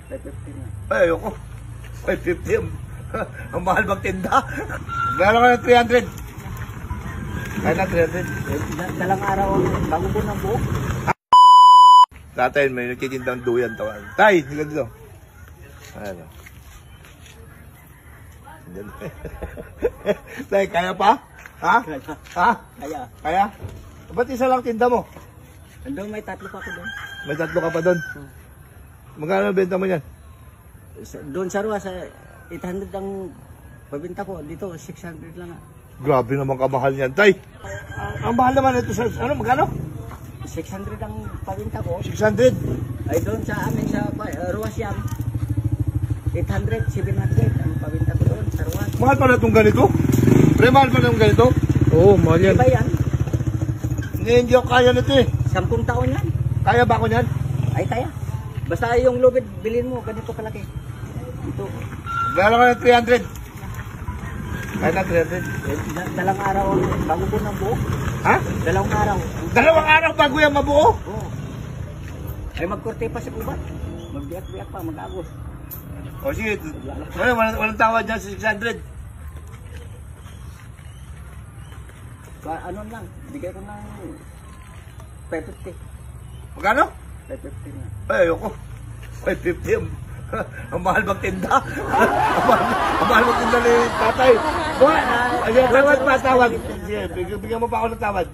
550 na. Ay, ayoko. 550. Ang mahal magtinda. Meron ka ng 300. Kaya na 300. Dalang araw bago po ng buhok. Tatay, may nagtitindang duyan tawag. Tay, higa dito. Ano? Tay, kaya pa? Ha? Ha? Kaya. Kaya? Ba't isa lang tinda mo? Andun may tatlo pa ko doon. May tatlo ka pa doon. Magkano benta mo yan? Doon sa Ruwa, sa 800 ang pabinta ko. Dito, 600 lang. Grabe naman kamahal yan, Tay. Ang mahal naman ito sa, ano, magkano? 600 ang pabinta ko. 600. Ay doon sa amin sa Ruwa Siyam. 800, 700 ang pabinta ko doon sa Ruwa. Mahal pa na itong ganito? Pre, mahal pa na itong ganito? Oo, mahal yan. Iba yan. Hindi ako kaya nito eh. 10 taon yan. Kaya ba ako yan? Ay kaya. Basta yung lubid, bilhin mo, ganito kalaki. Ito. Meron ka ng 300. Kaya na 300. Dalang araw, bago po ng buhok. Ha? Dalawang araw. Dalawang araw bago yan mabuo? Oo. Ay magkorte pa si Ubat. Magbiyak-biyak pa, mag-agos. O sige, walang tawad dyan sa 600. Ano lang, bigay ko ng 550. Magkano? 550 na. Ay, ayoko. 550. Ang mahal magtinda. Ang mahal magtinda ni tatay. Ay, tawad pa, tawad. Sige, bigyan mo pa ako ng tawad.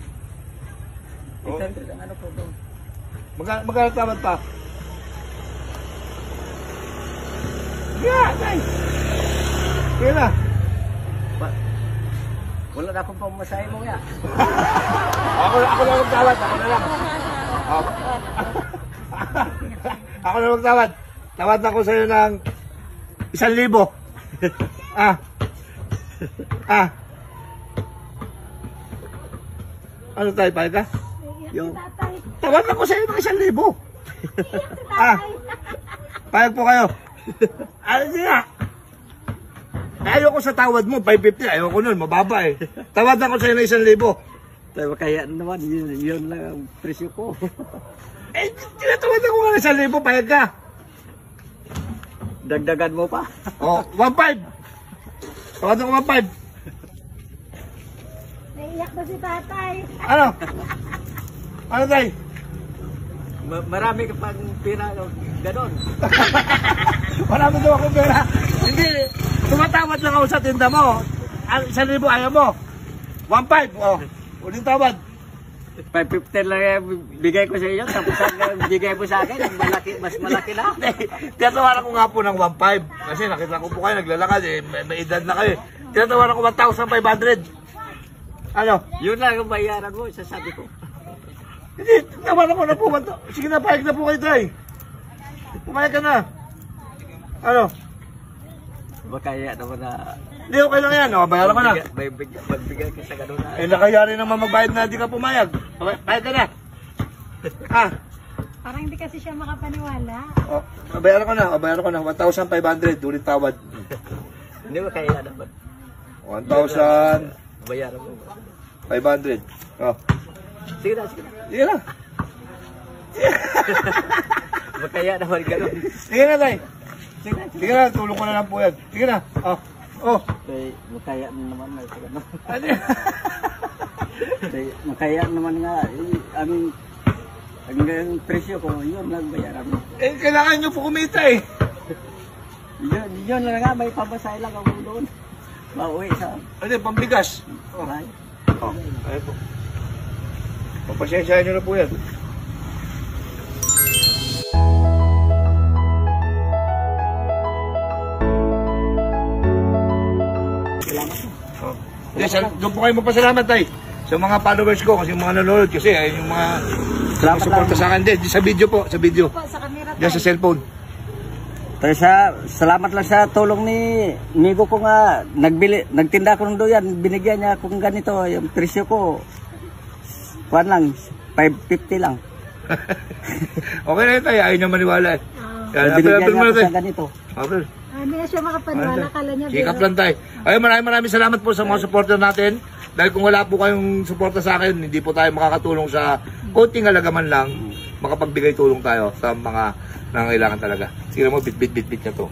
800 ang ano po doon. Magkano tawad pa? Yeah, tay. Kaya na. Wala na akong pamasahe mo ya. Ako lang magtawad. Ako na lang. Ako na magtawad. Tawad ako sa'yo ng 1,000. Ano tayo, pahit ka? Yung Tawad ako sa'yo ng 1,000. Pahit po kayo. Ano siya? Ayoko sa tawad mo, 550. Ayoko nun, mababa eh. Tawad ako sa'yo ng 1,000. tayo kaya naman, yun lang ang presyo ko. Eh, tinatawad ako nga ng 1,000, pahit ka. Dagdagan mo pa. Oh, 1,500. Tawad ako 1,500. Naiyak na si tatay. Ano? Ano tayo? Marami ka pang pira, ganon. Wala mo daw akong pera. Hindi, tumatawad lang ako sa tinda mo. 1,000 ayaw mo. 1,500. Oh, uling tawad. 550 lang bigay ko sa iyo, tapos ang bigay mo sa akin, mas malaki na. Tinatawaran ko nga po ng 1,500. Kasi nakita ko po kayo, naglalakad eh. May edad na kayo. Tinatawaran ko 1,500. Ano? Yun lang ang bayaran mo, sasabi ko. Hindi, tawaran ko na po. Sige na, pahig na po kayo tayo. Pumayag ka na. Ano? Kaya naman na... Hindi, okay lang yan. O, bayaran ko na. Magbigay ka sa gano'n na. Eh, nakayari naman magbayad na di ka pumayag. Pahig ka na. Ha? Parang hindi kasi siya makapaniwala. O, bayaran ko na. O, bayaran ko na. 1,500. Ulit tawad. Hindi mo kaya naman. 1,500. Bayaran mo. O. Sige na, sige na. Sige na. Kaya naman gano'n. Sige na, tay. Sige na, tulong ko na lang po yan. Sige na. O. Oh. Makaya naman na sa gano'n. Ano? Makaya naman nga, ang presyo ko, yun lang bayaran mo. Eh, kailangan nyo po kumita eh. Yun lang nga, may pabasay lang ako doon. Mauwi sa... Ano, pambigas. Oh. Ay. Oh. Ayun po. Papasensyahan nyo na po yan. Salamat po. Oh. Yes, doon po kayo magpasalamat tay. Sa mga followers ko, kasi yung mga nanonood kasi ay yung mga suporta sa akin din. Sa video po, sa video. Po, sa camera Diyan sa cellphone. Tayo salamat lang sa tulong ni Migo ko nga nagtinda ko ng doyan, binigyan niya akong ganito, yung presyo ko kuan lang 550 lang. Okay na yun tayo, ayaw nyo maniwala eh. Binigyan niya ako sa ganito. Okay. hindi na siya makapaniwala. Kala niya Sikap lang tayo. Ayun, maraming salamat po sa mga supporter natin. Dahil kung wala po kayong suporta sa akin, hindi po tayo makakatulong sa konting halaga man lang makapagbigay tulong tayo sa mga nangangailangan talaga. Sige mo, bit-bit na to.